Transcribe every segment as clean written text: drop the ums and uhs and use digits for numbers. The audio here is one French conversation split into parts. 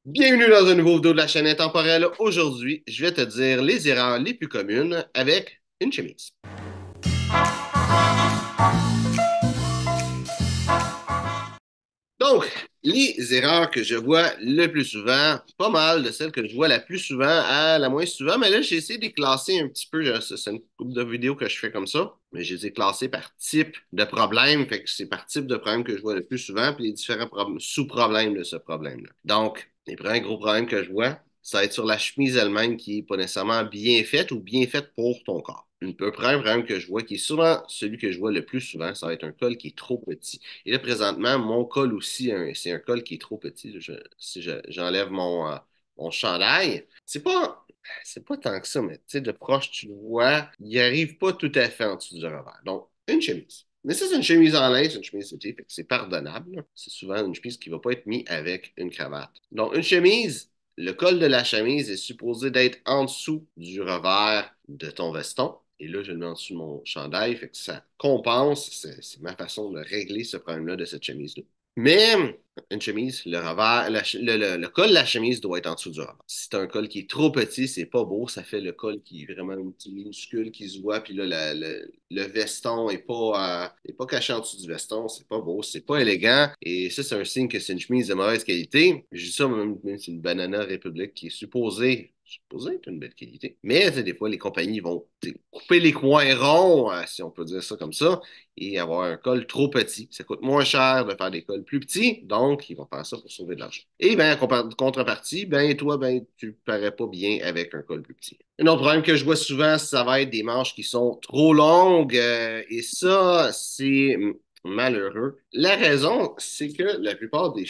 Bienvenue dans un nouveau vidéo de la chaîne intemporelle. Aujourd'hui, je vais te dire les erreurs les plus communes avec une chemise. Donc, les erreurs que je vois le plus souvent, pas mal de celles que je vois la plus souvent à la moins souvent, mais là, j'ai essayé de les classer un petit peu. C'est une couple de vidéos que je fais comme ça, mais je les ai classées par type de problème. Fait que c'est par type de problème que je vois le plus souvent, puis les différents sous-problèmes de ce problème-là. Donc, les premiers gros problèmes que je vois, ça va être sur la chemise elle-même qui n'est pas nécessairement bien faite ou bien faite pour ton corps. Le premier problème que je vois, qui est souvent celui que je vois le plus souvent, ça va être un col qui est trop petit. Et là, présentement, mon col aussi, c'est un col qui est trop petit. Si j'enlève mon chandail, c'est pas tant que ça, mais tu sais, de proche, tu le vois, il arrive pas tout à fait en dessous du revers. Donc, une chemise. Mais ça, c'est une chemise en laine, c'est une chemise d'été, fait que c'est pardonnable. C'est souvent une chemise qui ne va pas être mise avec une cravate. Donc, une chemise, le col de la chemise est supposé d'être en dessous du revers de ton veston. Et là, je le mets en dessous de mon chandail, fait que ça compense. C'est ma façon de régler ce problème-là de cette chemise-là. Mais une chemise, le revers, le col de la chemise doit être en dessous du revers. Si c'est un col qui est trop petit, c'est pas beau. Ça fait le col qui est vraiment un petit minuscule qui se voit. Puis là, le veston est pas caché en dessous du veston. C'est pas beau, c'est pas élégant. Et ça, c'est un signe que c'est une chemise de mauvaise qualité. Je dis ça même c'est une Banana Republic qui est supposée être une belle qualité. Mais tu sais, des fois, les compagnies vont couper les coins ronds, si on peut dire ça comme ça, et avoir un col trop petit. Ça coûte moins cher de faire des cols plus petits, donc ils vont faire ça pour sauver de l'argent. Et bien, en contrepartie, ben toi, ben tu parais pas bien avec un col plus petit. Un autre problème que je vois souvent, ça va être des manches qui sont trop longues, et ça, c'est malheureux. La raison, c'est que la plupart du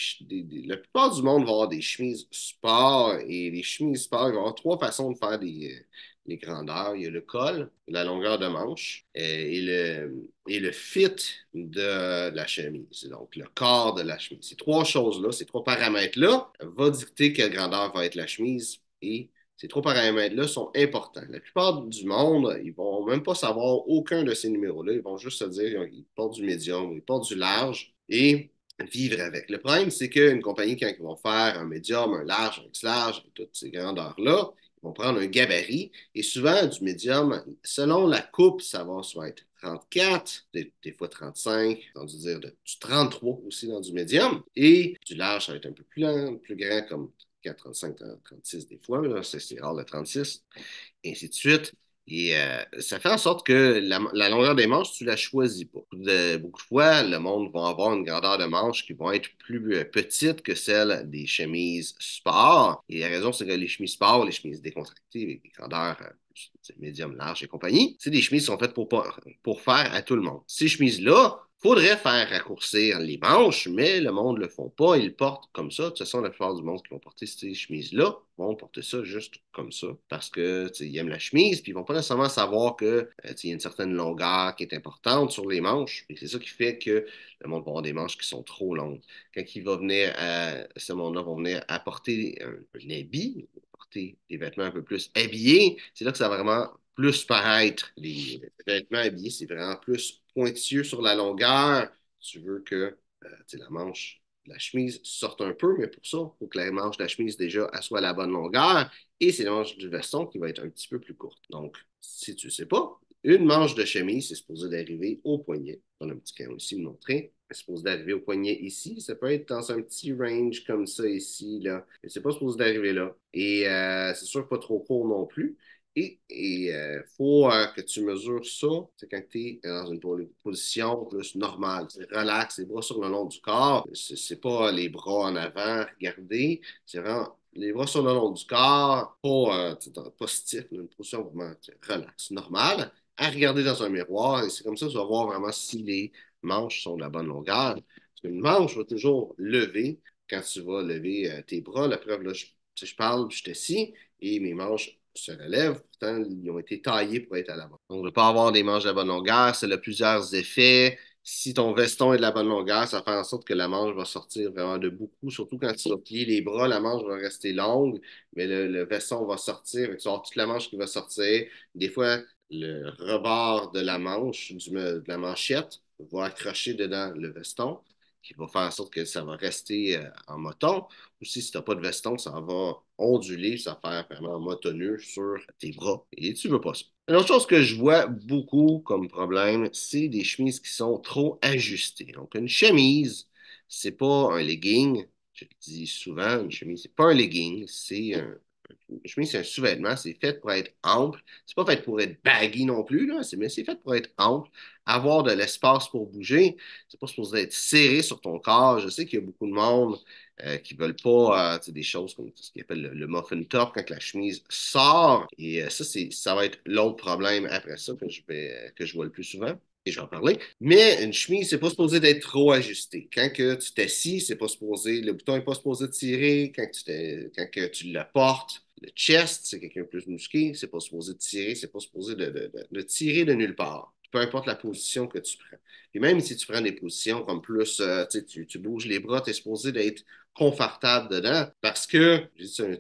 monde va avoir des chemises sport, et les chemises sport, il va avoir trois façons de faire les grandeurs. Il y a le col, la longueur de manche et le fit de la chemise, donc le corps de la chemise. Ces trois choses-là, ces trois paramètres-là, vont dicter quelle grandeur va être la chemise et ces trois paramètres-là sont importants. La plupart du monde, ils vont même pas savoir aucun de ces numéros-là. Ils vont juste se dire ils portent du médium, ils portent du large et vivre avec. Le problème, c'est qu'une compagnie, quand ils vont faire un médium, un large, un X-large, toutes ces grandeurs-là, ils vont prendre un gabarit et souvent du médium, selon la coupe, ça va soit être 34, des fois 35, entendu dire du 33 aussi dans du médium. Et du large, ça va être un peu plus grand comme 4, 35, 36 des fois. C'est rare le 36 et ainsi de suite. Et ça fait en sorte que la longueur des manches, tu ne la choisis pas. Beaucoup de fois, le monde va avoir une grandeur de manches qui vont être plus petite que celle des chemises sport. Et la raison, c'est que les chemises sport, les chemises décontractées, avec des grandeurs médium, large et compagnie, c'est des chemises qui sont faites pour faire à tout le monde. Ces chemises-là, faudrait faire raccourcir les manches, mais le monde ne le font pas. Ils le portent comme ça. De toute façon, la plupart du monde qui vont porter ces chemises-là vont porter ça juste comme ça parce que ils aiment la chemise, puis ils vont pas nécessairement savoir que y a une certaine longueur qui est importante sur les manches. Et c'est ça qui fait que le monde va avoir des manches qui sont trop longues. Quand il va venir ce monde-là va venir apporter un habit, apporter des vêtements un peu plus habillés, c'est là que ça va vraiment plus paraître. Les vêtements habillés, c'est vraiment plus pointilleux sur la longueur. Tu veux que la manche de la chemise sorte un peu, mais pour ça, il faut que la manche de la chemise déjà elle soit à la bonne longueur. Et c'est la manche du veston qui va être un petit peu plus courte. Donc, si tu ne sais pas, une manche de chemise, c'est supposé d'arriver au poignet. On a un petit crayon ici de montrer. C'est supposé d'arriver au poignet ici. Ça peut être dans un petit range comme ça ici, là. Mais c'est pas supposé d'arriver là. Et c'est sûr pas trop court non plus. Et faut que tu mesures ça quand tu es dans une position plus normale. C'est relax, les bras sur le long du corps. C'est pas les bras en avant, regardez. C'est vraiment les bras sur le long du corps, pas stiff, une position vraiment relax, normale, à regarder dans un miroir. Et c'est comme ça que tu vas voir vraiment si les manches sont de la bonne longueur. Parce qu'une manche va toujours lever quand tu vas lever tes bras. La preuve, là, je parle, je suis assis et mes manches se relèvent. Pourtant, ils ont été taillés pour être à l'avant. Donc, ne pas avoir des manches de la bonne longueur, ça a plusieurs effets. Si ton veston est de la bonne longueur, ça fait en sorte que la manche va sortir vraiment de beaucoup, surtout quand tu vas plier les bras, la manche va rester longue, mais le veston va sortir, tu vas avoir toute la manche qui va sortir. Des fois, le rebord de la manche, de la manchette, va accrocher dedans le veston, qui va faire en sorte que ça va rester en moton. Aussi, si tu n'as pas de veston, ça va onduler, ça va faire vraiment motonneux sur tes bras. Et tu ne veux pas ça. Une autre chose que je vois beaucoup comme problème, c'est des chemises qui sont trop ajustées. Donc, une chemise, c'est pas un legging. Je le dis souvent, une chemise, c'est pas un legging, une chemise, c'est un sous-vêtement, c'est fait pour être ample. C'est pas fait pour être baggy non plus, là, mais c'est fait pour être ample, avoir de l'espace pour bouger. C'est pas supposé être serré sur ton corps. Je sais qu'il y a beaucoup de monde qui veulent pas des choses comme ce qu'ils appelle le muffin top quand la chemise sort. Et ça, ça va être l'autre problème après ça que je vois le plus souvent. Et je vais en parler. Mais une chemise, c'est pas supposé d'être trop ajusté. Quand que tu t'assis, c'est pas supposé, le bouton est pas supposé tirer. Quand que tu le portes, le chest, c'est quelqu'un de plus musclé, c'est pas supposé de tirer, c'est pas supposé de tirer de nulle part. Peu importe la position que tu prends. Et même si tu prends des positions comme plus, tu bouges les bras, tu es supposé d'être confortable dedans parce que, c'est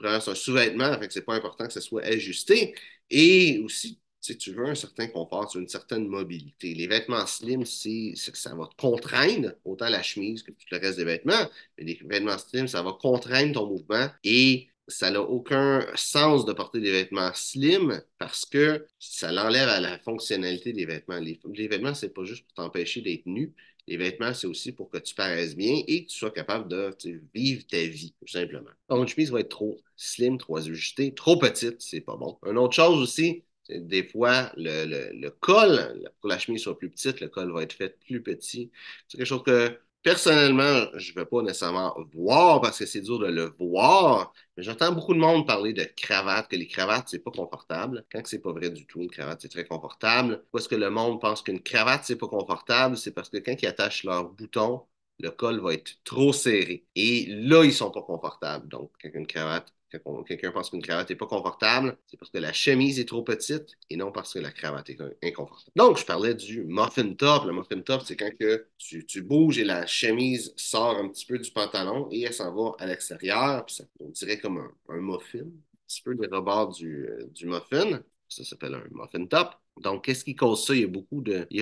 un sous-vêtement, fait que c'est pas important que ça soit ajusté. Et aussi, si tu veux un certain confort, tu veux une certaine mobilité. Les vêtements slim, ça va te contraindre, autant la chemise que tout le reste des vêtements, mais les vêtements slim, ça va contraindre ton mouvement et ça n'a aucun sens de porter des vêtements slim parce que ça l'enlève à la fonctionnalité des vêtements. Les vêtements, c'est pas juste pour t'empêcher d'être nu. Les vêtements, c'est aussi pour que tu paraisses bien et que tu sois capable de vivre ta vie, tout simplement. Donc, une chemise va être trop slim, trop ajustée, trop petite, c'est pas bon. Une autre chose aussi, des fois, le col, pour la chemise soit plus petite, le col va être fait plus petit. C'est quelque chose que, personnellement, je ne vais pas nécessairement voir parce que c'est dur de le voir, mais j'entends beaucoup de monde parler de cravates, que les cravates, c'est pas confortable. Quand c'est pas vrai du tout, une cravate, c'est très confortable. Pourquoi est-ce que le monde pense qu'une cravate, c'est pas confortable? C'est parce que quand ils attachent leurs boutons, le col va être trop serré. Et là, ils sont pas confortables. Donc, quand une cravate quand quelqu'un pense qu'une cravate n'est pas confortable, c'est parce que la chemise est trop petite et non parce que la cravate est inconfortable. Donc, je parlais du muffin top. Le muffin top, c'est quand que tu bouges et la chemise sort un petit peu du pantalon et elle s'en va à l'extérieur. Puis ça, on dirait comme un muffin, un petit peu les rebords du muffin. Ça s'appelle un muffin top. Donc, qu'est-ce qui cause ça? Il y a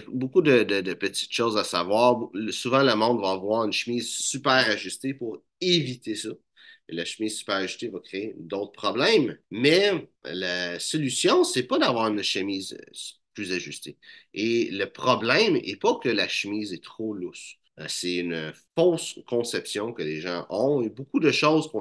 beaucoup de petites choses à savoir. Souvent, le monde va avoir une chemise super ajustée pour éviter ça. La chemise super ajustée va créer d'autres problèmes. Mais la solution, c'est pas d'avoir une chemise plus ajustée. Et le problème n'est pas que la chemise est trop lousse. C'est une fausse conception que les gens ont et beaucoup de choses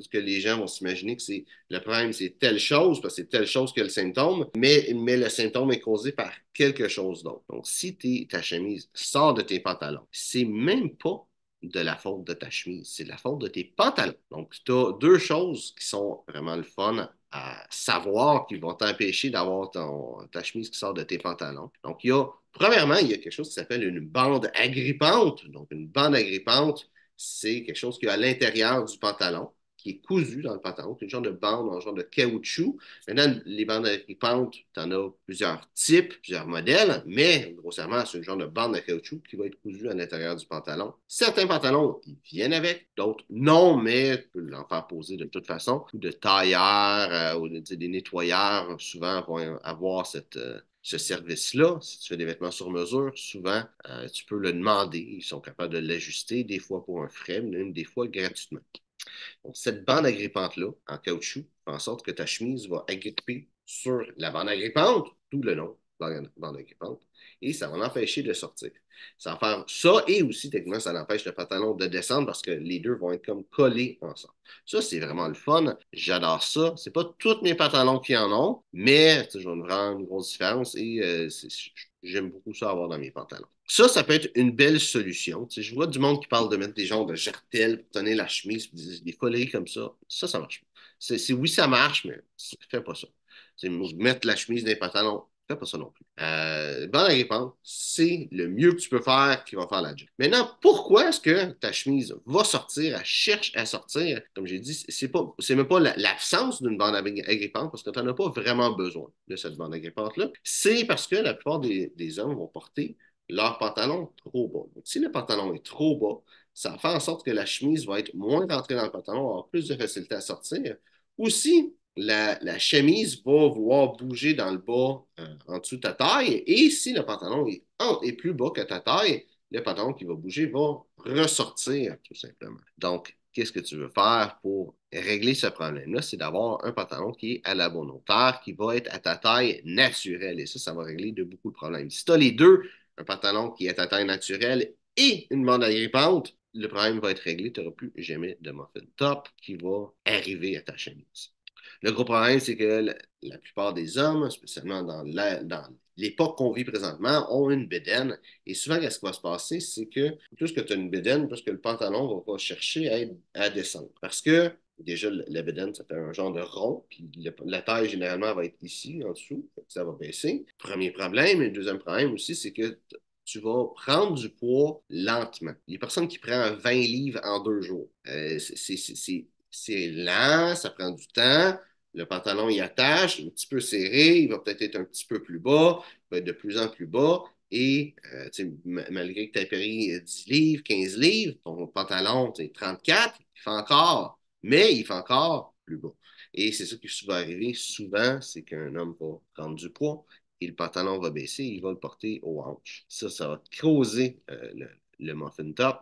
que les gens vont s'imaginer que c'est le problème, c'est telle chose, parce que c'est telle chose que le symptôme, mais le symptôme est causé par quelque chose d'autre. Donc, si ta chemise sort de tes pantalons, c'est même pas de la faute de ta chemise, c'est de la faute de tes pantalons. Donc, tu as deux choses qui sont vraiment le fun à savoir qui vont t'empêcher d'avoir ta chemise qui sort de tes pantalons. Donc, premièrement, il y a quelque chose qui s'appelle une bande agrippante. Donc, une bande agrippante, c'est quelque chose qui est à l'intérieur du pantalon, qui est cousu dans le pantalon, c'est une genre de bande, un genre de caoutchouc. Maintenant, les bandes agrippantes, tu en as plusieurs types, plusieurs modèles, mais grossièrement, c'est une genre de bande de caoutchouc qui va être cousue à l'intérieur du pantalon. Certains pantalons, ils viennent avec, d'autres non, mais tu peux l'en faire poser de toute façon. Ou de tailleurs ou des nettoyeurs, souvent, vont avoir ce service-là. Si tu fais des vêtements sur mesure, souvent, tu peux le demander. Ils sont capables de l'ajuster, des fois pour un frais, même des fois gratuitement. Donc, cette bande agrippante-là, en caoutchouc, fait en sorte que ta chemise va agripper sur la bande agrippante, tout le long de la bande agrippante, et ça va l'empêcher de sortir. Ça va faire ça, et aussi, techniquement, ça empêche le pantalon de descendre parce que les deux vont être comme collés ensemble. Ça, c'est vraiment le fun. J'adore ça. C'est pas tous mes pantalons qui en ont, mais je vois vraiment une grosse différence et j'aime beaucoup ça avoir dans mes pantalons. Ça peut être une belle solution. Tu sais, je vois du monde qui parle de mettre des genres de jartelles pour tenir la chemise, des foleries comme ça. Ça marche pas. Oui, ça marche, mais fais pas ça. Tu sais, mettre la chemise dans les pantalons, fais pas ça non plus. Bande à répandre, c'est le mieux que tu peux faire qui va faire la job. Maintenant, pourquoi est-ce que ta chemise va sortir, elle cherche à sortir? Comme j'ai dit, c'est même pas l'absence d'une bande agrippante parce que tu n'en as pas vraiment besoin de cette bande agrippante-là. C'est parce que la plupart des hommes vont porter leur pantalon trop bas. Donc, si le pantalon est trop bas, ça fait en sorte que la chemise va être moins rentrée dans le pantalon, avoir plus de facilité à sortir. Aussi, la chemise va vouloir bouger dans le bas en dessous de ta taille. Et si le pantalon est plus bas que ta taille, le pantalon qui va bouger va ressortir, tout simplement. Donc, qu'est-ce que tu veux faire pour régler ce problème-là? C'est d'avoir un pantalon qui est à la bonne hauteur, qui va être à ta taille naturelle. Et ça va régler de beaucoup de problèmes. Si tu as les deux, un pantalon qui est à ta taille naturelle et une bande agrippante, le problème va être réglé. Tu n'auras plus jamais de muffin top qui va arriver à ta chemise. Le gros problème, c'est que la plupart des hommes, spécialement dans l'époque qu'on vit présentement, ont une bédaine. Et souvent, qu'est-ce qui va se passer, c'est que plus que tu as une bédaine, plus que le pantalon va pas chercher à descendre. Parce que déjà, la bédaine, ça fait un genre de rond, puis la taille, généralement, va être ici, en dessous, ça va baisser. Premier problème. Et le deuxième problème aussi, c'est que tu vas prendre du poids lentement. Il y a personne qui prend 20 livres en 2 jours. C'est lent, ça prend du temps. Le pantalon, il attache, un petit peu serré, il va peut-être être un petit peu plus bas, il va être de plus en plus bas. Et malgré que tu aies pris 10 livres, 15 livres, ton pantalon, c'est 34, il fait encore, mais il fait encore plus bas. Et c'est ça qui va arriver souvent, c'est qu'un homme va prendre du poids et le pantalon va baisser, il va le porter aux hanches. Ça va creuser le muffin top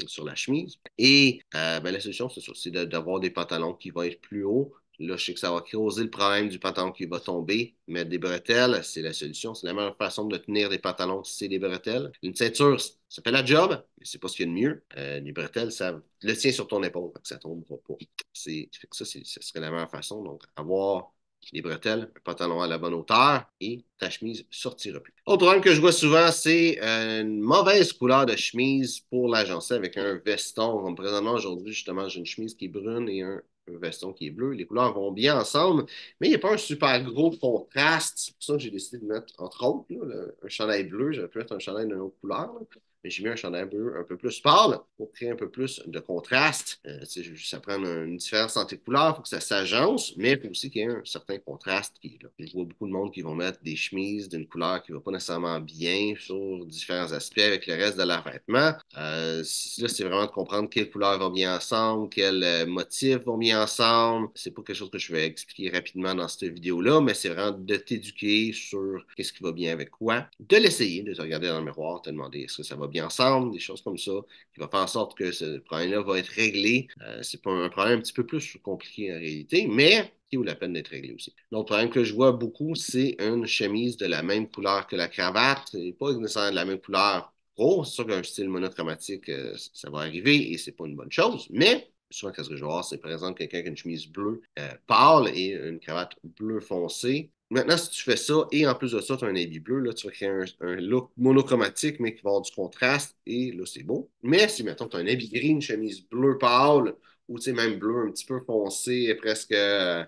sur la chemise. Et ben, la solution, c'est ça, c'est d'avoir des pantalons qui vont être plus hauts. Là, je sais que ça va creuser le problème du pantalon qui va tomber. Mettre des bretelles, c'est la solution. C'est la meilleure façon de tenir des pantalons, c'est des bretelles. Une ceinture, ça fait la job, mais c'est pas ce qu'il y a de mieux. Les bretelles, ça le tient sur ton épaule, donc ça ne tombera pas. Ça serait la meilleure façon. Donc, avoir les bretelles, un pantalon à la bonne hauteur et ta chemise sortira plus. Autre problème que je vois souvent, c'est une mauvaise couleur de chemise pour l'agencer avec un veston. Comme présentement, aujourd'hui, justement, j'ai une chemise qui est brune et un veston qui est bleu. Les couleurs vont bien ensemble, mais il n'y a pas un super gros contraste. C'est pour ça que j'ai décidé de mettre, entre autres, là, un chandail bleu. J'aurais pu mettre un chandail d'une autre couleur, là. Mais j'ai mis un chandail bleu un peu plus pâle pour créer un peu plus de contraste. Ça prend une différence entre les couleurs, il faut que ça s'agence, mais il faut aussi qu'il y ait un certain contraste qui est là. Je vois beaucoup de monde qui vont mettre des chemises d'une couleur qui ne va pas nécessairement bien sur différents aspects avec le reste de leur vêtement. Là, c'est vraiment de comprendre quelle couleur va bien ensemble, quels motifs vont bien ensemble. C'est pas quelque chose que je vais expliquer rapidement dans cette vidéo-là, mais c'est vraiment de t'éduquer sur qu'est-ce qui va bien avec quoi, de l'essayer, de te regarder dans le miroir, te demander est-ce que ça va bien ensemble, des choses comme ça, qui va faire en sorte que ce problème-là va être réglé. C'est pas un problème un petit peu plus compliqué en réalité, mais qui vaut la peine d'être réglé aussi. L'autre problème que je vois beaucoup, c'est une chemise de la même couleur que la cravate, et pas nécessairement de la même couleur. Oh, c'est sûr qu'un style monochromatique, ça va arriver et c'est pas une bonne chose, mais souvent, qu'est-ce que je vais voir, c'est par exemple quelqu'un qui a une chemise bleue pâle et une cravate bleu foncé. Maintenant, si tu fais ça et en plus de ça, tu as un habit bleu, là, tu vas créer un look monochromatique, mais qui va avoir du contraste et là, c'est beau. Mais si, mettons, tu as un habit gris, une chemise bleu pâle ou tu sais, même bleu un petit peu foncé, presque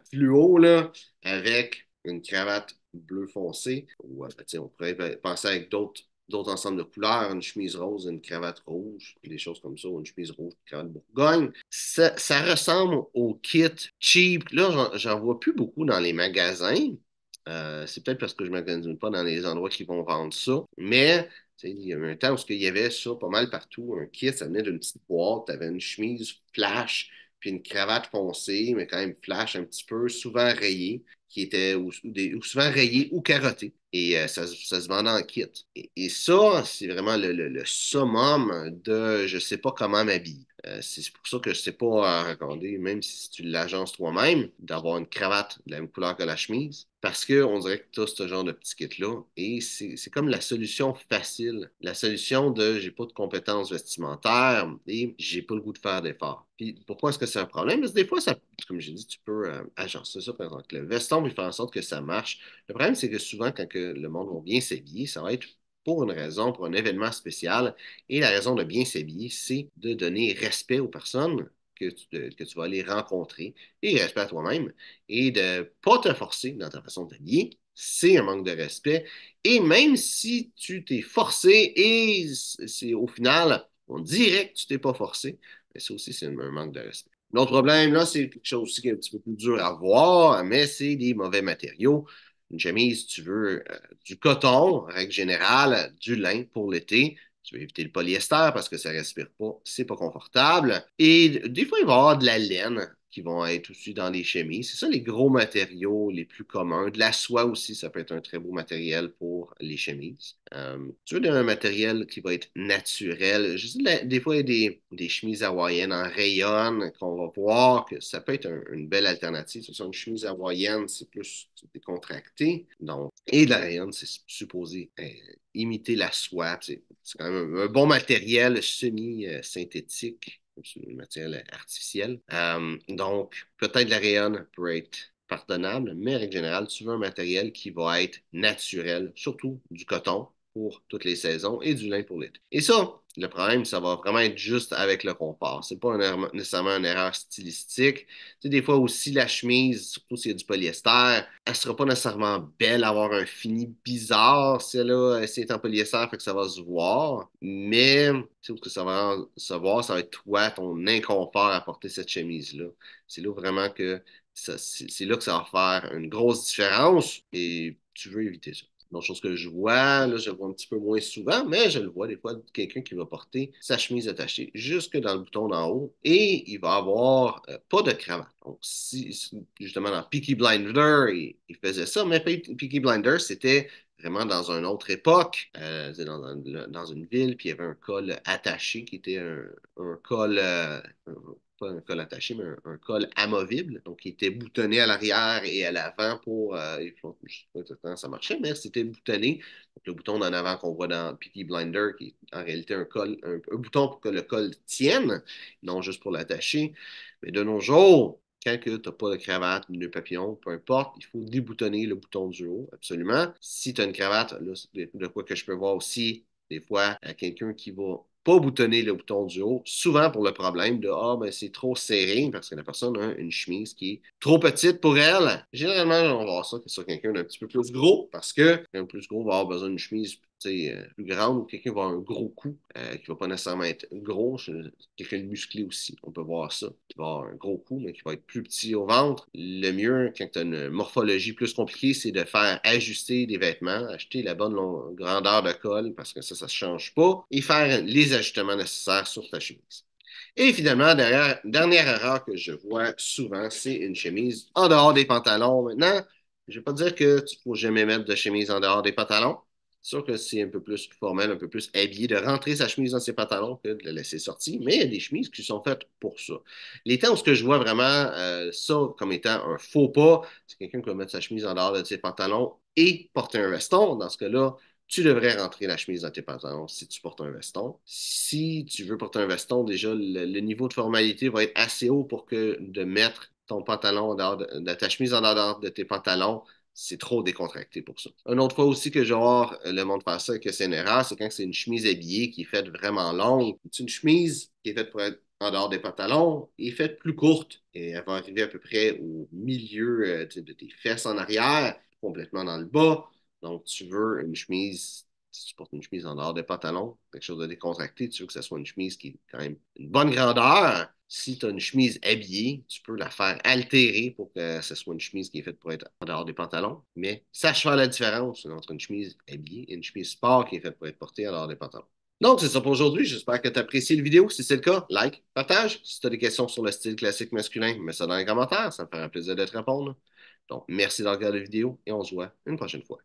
fluo, là, avec une cravate bleu foncé, ou on pourrait penser avec d'autres ensembles de couleurs, une chemise rose, une cravate rouge, des choses comme ça, ou une chemise rouge, une cravate bourgogne. Ça ressemble au kit cheap. Là, j'en vois plus beaucoup dans les magasins. C'est peut-être parce que je ne magasine pas dans les endroits qui vont vendre ça. Mais il y a eu un temps où il y avait ça pas mal partout. Un kit, ça venait d'une petite boîte. Tu avais une chemise flash, puis une cravate foncée, mais quand même flash un petit peu, souvent rayée, qui était ou souvent rayée ou carottée. Et ça se vendait en kit. Et ça, c'est vraiment le summum de je ne sais pas comment m'habiller. C'est pour ça que je ne sais pas recommander, même si tu l'agences toi-même, d'avoir une cravate de la même couleur que la chemise, parce qu'on dirait que tu as ce genre de petit kit-là. Et c'est comme la solution facile, la solution de j'ai pas de compétences vestimentaires et j'ai pas le goût de faire d'efforts. Puis pourquoi est-ce que c'est un problème? Parce que des fois, ça, comme j'ai dit, tu peux agencer ça, par exemple. Le veston, puis faire en sorte que ça marche. Le problème, c'est que souvent, quand que le monde va bien s'habiller, ça va être pour une raison, pour un événement spécial. Et la raison de bien s'habiller, c'est de donner respect aux personnes que tu vas aller rencontrer et respect à toi-même et de ne pas te forcer dans ta façon de t'habiller. C'est un manque de respect. Et même si tu t'es forcé et c'est au final, on dirait que tu t'es pas forcé, mais ça aussi, c'est un manque de respect. L'autre problème, là, c'est quelque chose aussi qui est un petit peu plus dur à voir, mais c'est des mauvais matériaux. Une chemise, tu veux du coton, en règle générale, du lin pour l'été. Tu veux éviter le polyester parce que ça ne respire pas, c'est pas confortable. Et des fois, il va y avoir de la laine. qui vont être aussi dans les chemises. C'est ça les gros matériaux les plus communs. De la soie aussi, ça peut être un très beau matériel pour les chemises. Tu veux un matériel qui va être naturel. Je dis, des fois, il y a des chemises hawaïennes en rayon qu'on va voir que ça peut être une belle alternative. C'est ça, une chemise hawaïenne, c'est plus décontracté. Donc, et de la rayon, c'est supposé imiter la soie. C'est quand même un bon matériel semi-synthétique, un matériel artificiel. Donc, peut-être la rayon peut être pardonnable, mais en règle générale, tu veux un matériel qui va être naturel, surtout du coton pour toutes les saisons et du lin pour l'été. Et ça, le problème, ça va vraiment être juste avec le confort. C'est pas nécessairement une erreur stylistique. Tu sais, des fois aussi, la chemise, surtout s'il y a du polyester, elle sera pas nécessairement belle, avoir un fini bizarre, celle-là, si elle est en polyester, fait que ça va se voir. Mais, tu sais, où que ça va se voir, ça va être toi, ton inconfort à porter cette chemise-là. C'est là vraiment que c'est là que ça va faire une grosse différence et tu veux éviter ça. Une autre chose que je vois, là, je le vois un petit peu moins souvent, mais je le vois des fois, quelqu'un qui va porter sa chemise attachée jusque dans le bouton d'en haut et il va avoir pas de cravate. Donc, justement, dans Peaky Blinders, il faisait ça, mais Peaky Blinders, c'était vraiment dans une autre époque, dans une ville, puis il y avait un col attaché qui était un col, pas un col attaché, mais un col amovible, donc qui était boutonné à l'arrière et à l'avant pour, je ne sais pas exactement ça marchait, mais c'était boutonné. Donc, le bouton d'en avant qu'on voit dans Peaky Blinder, qui est en réalité un bouton pour que le col tienne, non juste pour l'attacher. Mais de nos jours, quand tu n'as pas de cravate, de nœud papillon, peu importe, il faut déboutonner le bouton du haut, absolument. Si tu as une cravate, là, c'est de quoi que je peux voir aussi, des fois, à quelqu'un qui va pas boutonner le bouton du haut, souvent pour le problème de ah, ben c'est trop serré parce que la personne a une chemise qui est trop petite pour elle. Généralement, on va voir ça sur quelqu'un d'un petit peu plus gros parce que quelqu'un plus gros va avoir besoin d'une chemise plus grande ou quelqu'un va avoir un gros cou qui va pas nécessairement être gros. Quelqu'un de musclé aussi, on peut voir ça. Qui va avoir un gros cou, mais qui va être plus petit au ventre. Le mieux, quand tu as une morphologie plus compliquée, c'est de faire ajuster des vêtements, acheter la bonne grandeur de col parce que ça ne se change pas et faire les ajustements nécessaires sur ta chemise. Et finalement, dernière erreur que je vois souvent, c'est une chemise en dehors des pantalons. Maintenant, je ne vais pas dire que tu ne faut jamais mettre de chemise en dehors des pantalons. C'est sûr que c'est un peu plus formel, un peu plus habillé de rentrer sa chemise dans ses pantalons que de la laisser sortir, mais il y a des chemises qui sont faites pour ça. Les temps où ce que je vois vraiment ça comme étant un faux pas, c'est quelqu'un qui va mettre sa chemise en dehors de ses pantalons et porter un veston. Dans ce cas-là, tu devrais rentrer la chemise dans tes pantalons si tu portes un veston. Si tu veux porter un veston, déjà, le niveau de formalité va être assez haut pour que de mettre ton pantalon en dehors de ta chemise en dehors de tes pantalons, c'est trop décontracté pour ça. Une autre fois aussi que je vais voir le monde faire ça et que c'est une erreur, c'est quand c'est une chemise habillée qui est faite vraiment longue. C'est une chemise qui est faite pour être en dehors des pantalons et faite plus courte. Et elle va arriver à peu près au milieu de tes fesses en arrière, complètement dans le bas. Donc, tu veux une chemise, si tu portes une chemise en dehors des pantalons, quelque chose de décontracté, tu veux que ce soit une chemise qui est quand même une bonne grandeur. Si tu as une chemise habillée, tu peux la faire altérer pour que ce soit une chemise qui est faite pour être en dehors des pantalons. Mais sache faire la différence entre une chemise habillée et une chemise sport qui est faite pour être portée en dehors des pantalons. Donc, c'est ça pour aujourd'hui. J'espère que tu as apprécié la vidéo. Si c'est le cas, like, partage. Si tu as des questions sur le style classique masculin, mets ça dans les commentaires. Ça me fera plaisir de te répondre. Donc, merci d'avoir regardé la vidéo et on se voit une prochaine fois.